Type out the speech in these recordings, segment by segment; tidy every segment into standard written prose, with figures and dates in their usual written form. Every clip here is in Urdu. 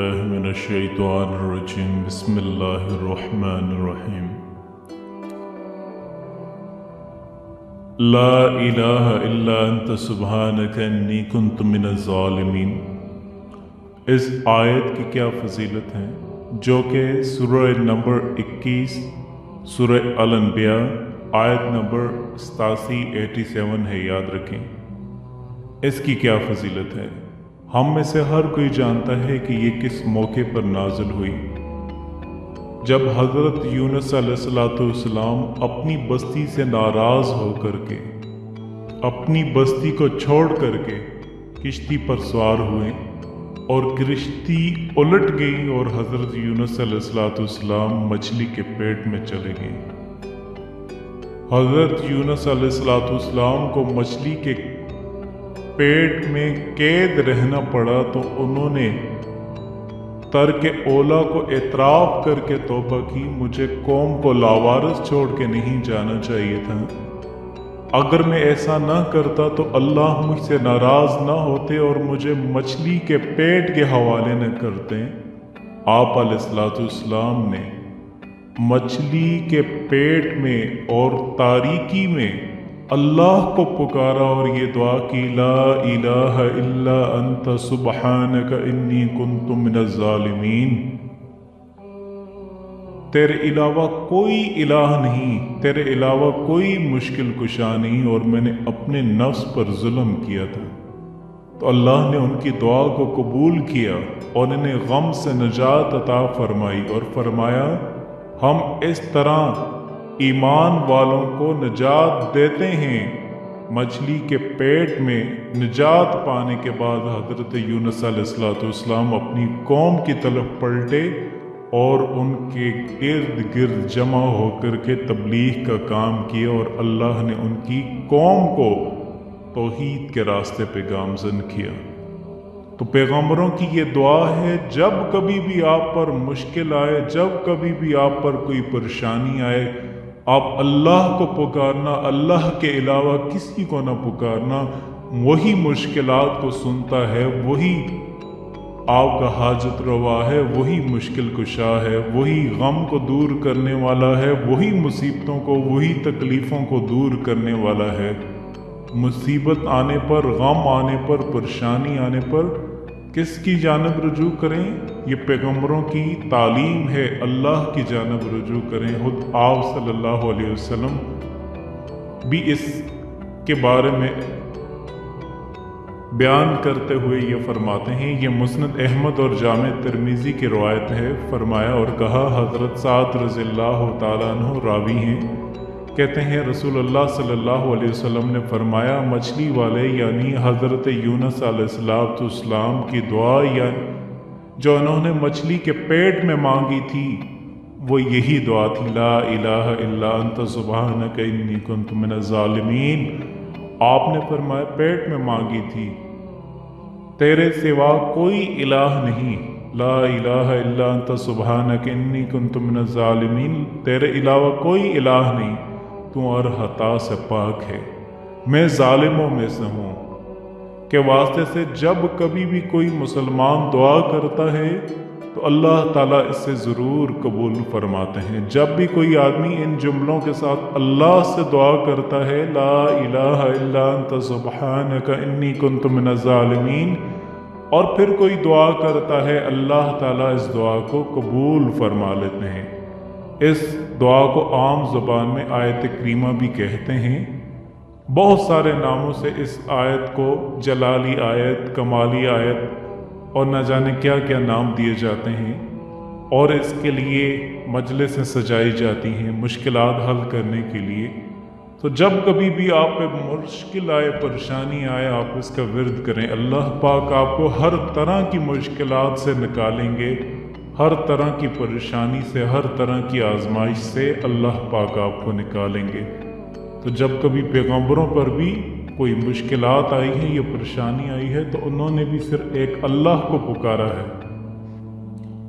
من الشیطان الرجیم بسم اللہ الرحمن الرحیم لا الہ الا انت سبحانک انی کنت من الظالمین۔ اس آیت کی کیا فضیلت ہے جو کہ سورہ نمبر 21 سورہ الانبیاء آیت نمبر 87 ہے، یاد رکھیں۔ اس کی کیا فضیلت ہے؟ ہم میں سے ہر کوئی جانتا ہے کہ یہ کس موقع پر نازل ہوئی، جب حضرت یونس علیہ السلام اپنی بستی سے ناراض ہو کر کے، اپنی بستی کو چھوڑ کر کے کشتی پر سوار ہوئے اور کشتی الٹ گئی اور حضرت یونس علیہ السلام مچھلی کے پیٹ میں چلے گئے۔ حضرت یونس علیہ السلام کو مچھلی کے پیٹ میں قید رہنا پڑا تو انہوں نے ترک اولا کو اعتراف کر کے توبہ کی، مجھے قوم کو لاوارث چھوڑ کے نہیں جانا چاہیے تھا، اگر میں ایسا نہ کرتا تو اللہ مجھ سے ناراض نہ ہوتے اور مجھے مچھلی کے پیٹ کے حوالے نہ کرتے۔ آپ علیہ السلام نے مچھلی کے پیٹ میں اور تاریکی میں اللہ کو پکارا اور یہ دعا کی، لا الہ الا انت سبحانک انی کنت من الظالمین۔ تیرے علاوہ کوئی الہ نہیں، تیرے علاوہ کوئی مشکل کشا نہیں، اور میں نے اپنے نفس پر ظلم کیا تھا۔ تو اللہ نے ان کی دعا کو قبول کیا اور انہیں غم سے نجات عطا فرمائی اور فرمایا ہم اس طرح ایمان والوں کو نجات دیتے ہیں۔ مچھلی کے پیٹ میں نجات پانے کے بعد حضرت یونس علیہ السلام اپنی قوم کی طرف پلٹے اور ان کے ارد گرد جمع ہو کر کے تبلیغ کا کام کیا، اور اللہ نے ان کی قوم کو توحید کے راستے پہ گامزن کیا۔ تو پیغمبروں کی یہ دعا ہے، جب کبھی بھی آپ پر مشکل آئے، جب کبھی بھی آپ پر کوئی پریشانی آئے، آپ اللہ کو پکارنا، اللہ کے علاوہ کسی کو نہ پکارنا، وہی مشکلات کو سنتا ہے، وہی آپ کا حاجت روا ہے، وہی مشکل کشا ہے، وہی غم کو دور کرنے والا ہے، وہی مصیبتوں کو، وہی تکلیفوں کو دور کرنے والا ہے۔ مصیبت آنے پر، غم آنے پر، پریشانی آنے پر کس کی جانب رجوع کریں؟ یہ پیغمبروں کی تعلیم ہے، اللہ کی جانب رجوع کریں۔ خود آپ صلی اللہ علیہ وسلم بھی اس کے بارے میں بیان کرتے ہوئے یہ فرماتے ہیں، یہ مسند احمد اور جامع ترمذی کی روایت ہے، فرمایا اور کہا، حضرت سعد رضی اللہ تعالیٰ عنہ راوی ہیں، کہتے ہیں رسول اللہ صلی اللہ علیہ وسلم نے فرمایا، مچھلی والے یعنی حضرت یونس علیہ السلام کی دعا جو انہوں نے مچھلی کے پیٹ میں مانگی تھی وہ یہی دعا تھی، لا الہ الا انت سبحانک انی کنت من الظالمین۔ آپ نے فرمایا پیٹ میں مانگی تھی، تیرے سوا کوئی الہ نہیں، لا الہ الا انت سبحانک انی کنت من الظالمین، تیرے علاوہ کوئی الہ نہیں، تو ہر خطا سے پاک ہے، میں ظالموں میں سے ہوں۔ کے واسطے سے جب کبھی بھی کوئی مسلمان دعا کرتا ہے تو اللہ تعالیٰ اس سے ضرور قبول فرماتے ہیں۔ جب بھی کوئی آدمی ان جملوں کے ساتھ اللہ سے دعا کرتا ہے، لا الہ الا انت سبحانک انی کنت من الظالمین، اور پھر کوئی دعا کرتا ہے، اللہ تعالیٰ اس دعا کو قبول فرما لیتے ہیں۔ اس دعا کو عام زبان میں آیت کریمہ بھی کہتے ہیں۔ بہت سارے ناموں سے اس آیت کو جلالی آیت، کمالی آیت اور نہ جانے کیا کیا نام دیے جاتے ہیں، اور اس کے لیے مجلسیں سجائی جاتی ہیں مشکلات حل کرنے کے لیے۔ تو جب کبھی بھی آپ پہ مشکل آئے، پریشانی آئے، آپ اس کا ورد کریں، اللہ پاک آپ کو ہر طرح کی مشکلات سے نکالیں گے، ہر طرح کی پریشانی سے، ہر طرح کی آزمائش سے اللہ پاک آپ کو نکالیں گے۔ تو جب کبھی پیغمبروں پر بھی کوئی مشکلات آئی ہیں یا پریشانی آئی ہے تو انہوں نے بھی صرف ایک اللہ کو پکارا ہے۔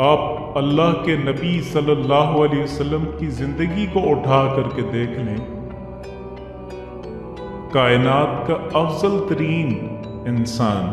آپ اللہ کے نبی صلی اللہ علیہ وسلم کی زندگی کو اٹھا کر کے دیکھ لیں، کائنات کا افضل ترین انسان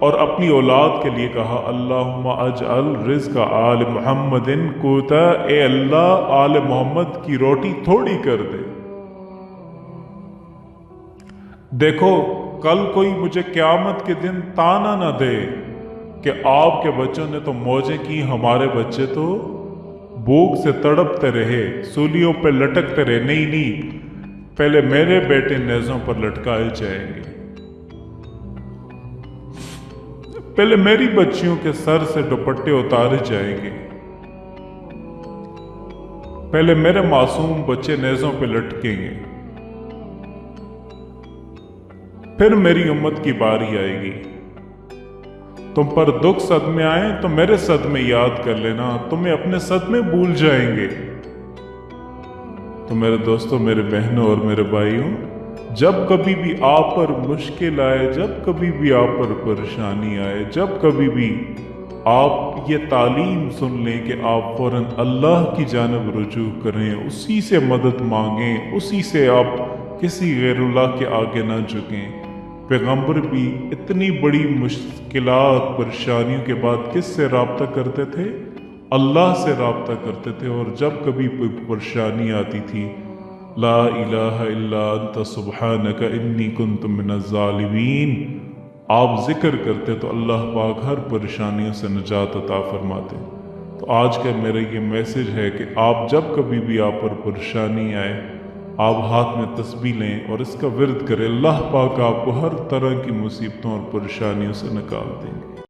اور اپنی اولاد کے لیے کہا اللہم اجعل رزق آل محمدن کوتا، اے اللہ آل محمد کی روٹی تھوڑی کر دے۔ دیکھو کل کوئی مجھے قیامت کے دن تانا نہ دے کہ آپ کے بچوں نے تو موجیں کی، ہمارے بچے تو بھوک سے تڑپتے رہے، سولیوں پہ لٹکتے رہے۔ نہیں، پہلے میرے بیٹے نیزوں پر لٹکائے جائیں گے، پہلے میری بچیوں کے سر سے دوپٹے اتارے جائیں گے، پہلے میرے معصوم بچے نیزوں پہ لٹکیں گے، پھر میری امت کی باری آئے گی۔ تم پر دکھ صدمے آئیں تو میرے صدمے یاد کر لینا، تمہیں اپنے صدمے بھول جائیں گے۔ تو میرے دوستوں، میرے بہنوں اور میرے بھائیوں، جب کبھی بھی آپ پر مشکل آئے، جب کبھی بھی آپ پر پریشانی آئے، جب کبھی بھی آپ یہ تعلیم سن لیں کہ آپ فوراً اللہ کی جانب رجوع کریں، اسی سے مدد مانگیں، اسی سے آپ کسی غیر اللہ کے آگے نہ جھکیں۔ پیغمبر بھی اتنی بڑی مشکلات پریشانیوں کے بعد کس سے رابطہ کرتے تھے؟ اللہ سے رابطہ کرتے تھے، اور جب کبھی کوئی پریشانی آتی تھی، لا الہ الا انت سبحانک انی کنت من الظالمین، آپ ذکر کرتے تو اللہ پاک ہر پریشانیوں سے نجات عطا فرماتے۔ تو آج کا میرا یہ میسج ہے کہ آپ جب کبھی بھی آپ پر پریشانی آئے، آپ ہاتھ میں تسبیح لیں اور اس کا ورد کریں، اللہ پاک آپ کو ہر طرح کی مصیبتوں اور پریشانیوں سے نکال دیں گے۔